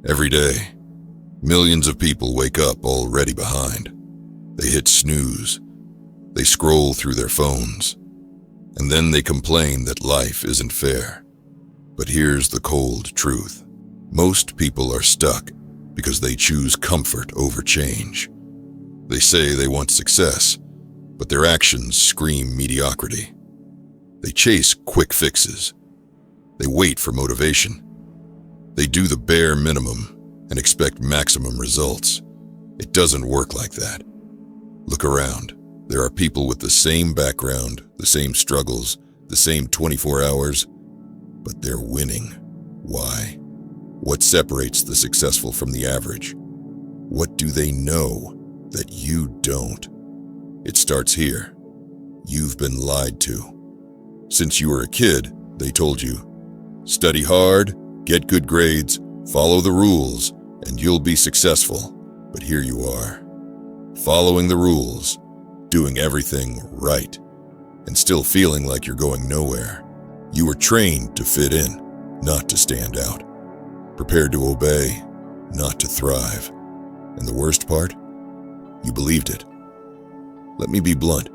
Every day, millions of people wake up already behind. They hit snooze. They scroll through their phones. And then they complain that life isn't fair. But here's the cold truth. Most people are stuck because they choose comfort over change. They say they want success, but their actions scream mediocrity. They chase quick fixes. They wait for motivation. They do the bare minimum and expect maximum results. It doesn't work like that. Look around. There are people with the same background, the same struggles, the same 24 hours, but they're winning. Why? What separates the successful from the average? What do they know that you don't? It starts here. You've been lied to. Since you were a kid, they told you, study hard, get good grades, follow the rules, and you'll be successful. But here you are, following the rules, doing everything right, and still feeling like you're going nowhere. You were trained to fit in, not to stand out. Prepared to obey, not to thrive. And the worst part? You believed it. Let me be blunt.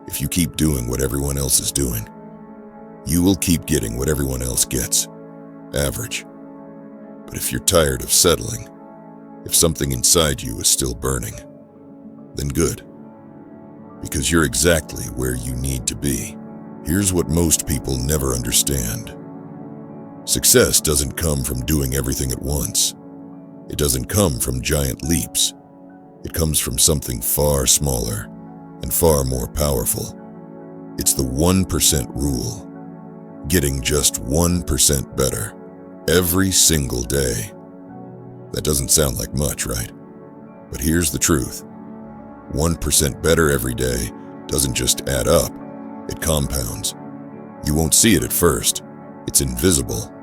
If you keep doing what everyone else is doing, you will keep getting what everyone else gets. Average. But if you're tired of settling, if something inside you is still burning, then good. Because you're exactly where you need to be. Here's what most people never understand. Success doesn't come from doing everything at once. It doesn't come from giant leaps. It comes from something far smaller and far more powerful. It's the 1% rule. Getting just 1% better every single day. That doesn't sound like much, right? But here's the truth. 1% better every day doesn't just add up, it compounds. You won't see it at first. It's invisible.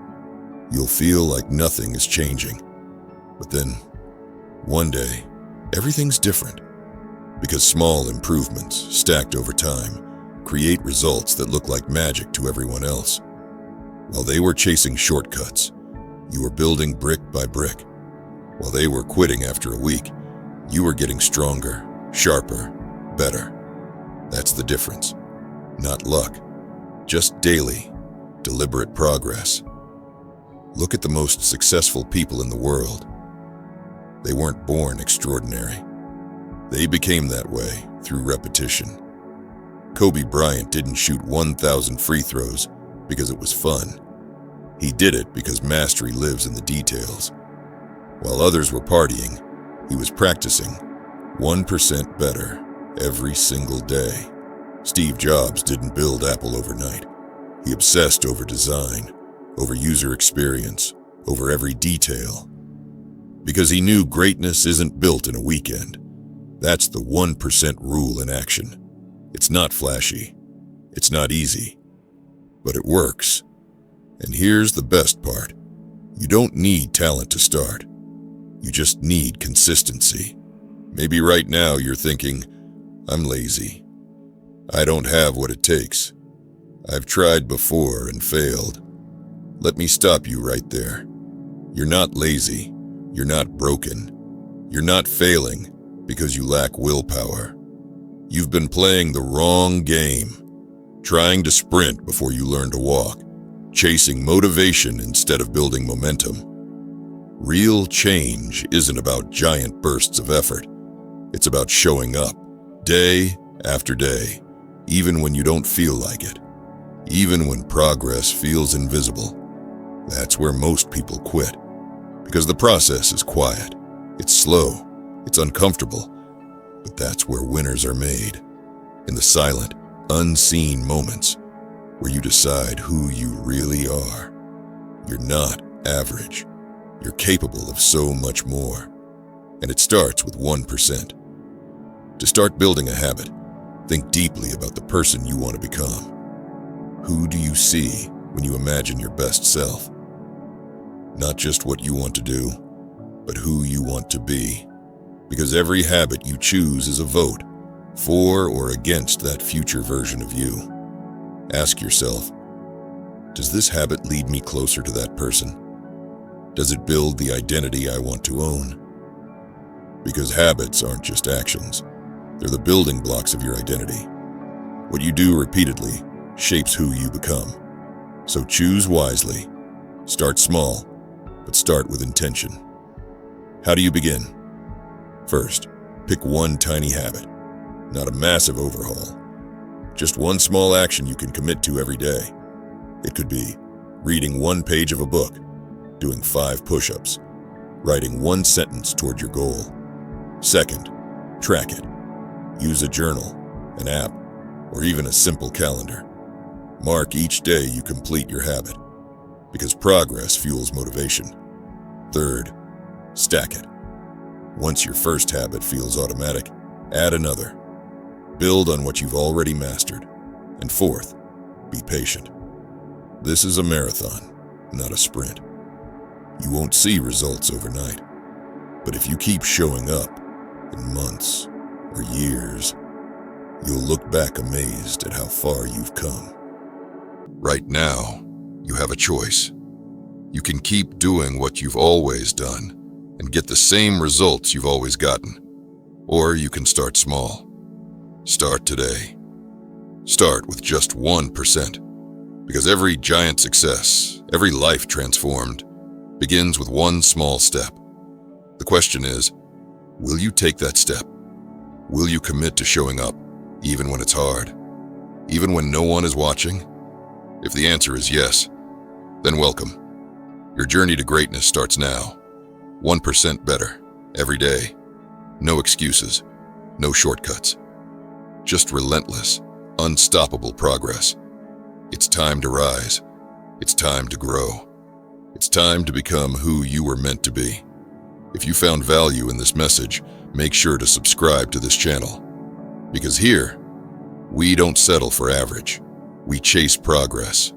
You'll feel like nothing is changing. But then, one day, everything's different. Because small improvements, stacked over time, create results that look like magic to everyone else. While they were chasing shortcuts, you were building brick by brick. While they were quitting after a week, you were getting stronger, sharper, better. That's the difference. Not luck, just daily, deliberate progress. Look at the most successful people in the world. They weren't born extraordinary. They became that way through repetition. Kobe Bryant didn't shoot 1,000 free throws because it was fun. He did it because mastery lives in the details. While others were partying, he was practicing 1% better every single day. Steve Jobs didn't build Apple overnight. He obsessed over design, over user experience, over every detail. Because he knew greatness isn't built in a weekend. That's the 1% rule in action. It's not flashy. It's not easy. But it works. And here's the best part. You don't need talent to start. You just need consistency. Maybe right now you're thinking, I'm lazy. I don't have what it takes. I've tried before and failed. Let me stop you right there. You're not lazy. You're not broken. You're not failing because you lack willpower. You've been playing the wrong game, trying to sprint before you learn to walk, chasing motivation instead of building momentum. Real change isn't about giant bursts of effort. It's about showing up, day after day, even when you don't feel like it, even when progress feels invisible. That's where most people quit, because the process is quiet, it's slow, it's uncomfortable, but that's where winners are made, in the silent, unseen moments where you decide who you really are. You're not average. You're capable of so much more. And it starts with 1%. To start building a habit, think deeply about the person you want to become. Who do you see when you imagine your best self? Not just what you want to do, but who you want to be. Because every habit you choose is a vote, for or against that future version of you. Ask yourself, does this habit lead me closer to that person? Does it build the identity I want to own? Because habits aren't just actions. They're the building blocks of your identity. What you do repeatedly shapes who you become. So choose wisely. Start small, but start with intention. How do you begin? First, pick one tiny habit, not a massive overhaul. Just one small action you can commit to every day. It could be reading one page of a book, doing 5 push-ups, writing one sentence toward your goal. Second, track it. Use a journal, an app, or even a simple calendar. Mark each day you complete your habit, because progress fuels motivation. Third, stack it. Once your first habit feels automatic, add another. Build on what you've already mastered. And fourth, be patient. This is a marathon, not a sprint. You won't see results overnight, but if you keep showing up in months or years, you'll look back amazed at how far you've come. Right now, you have a choice. You can keep doing what you've always done and get the same results you've always gotten. Or you can start small. Start today. Start with just 1%. Because every giant success, every life transformed, begins with one small step. The question is, will you take that step? Will you commit to showing up, even when it's hard? Even when no one is watching? If the answer is yes, then welcome. Your journey to greatness starts now. 1% better, every day. No excuses, no shortcuts. Just relentless, unstoppable progress. It's time to rise. It's time to grow. It's time to become who you were meant to be. If you found value in this message, make sure to subscribe to this channel. Because here, we don't settle for average. We chase progress.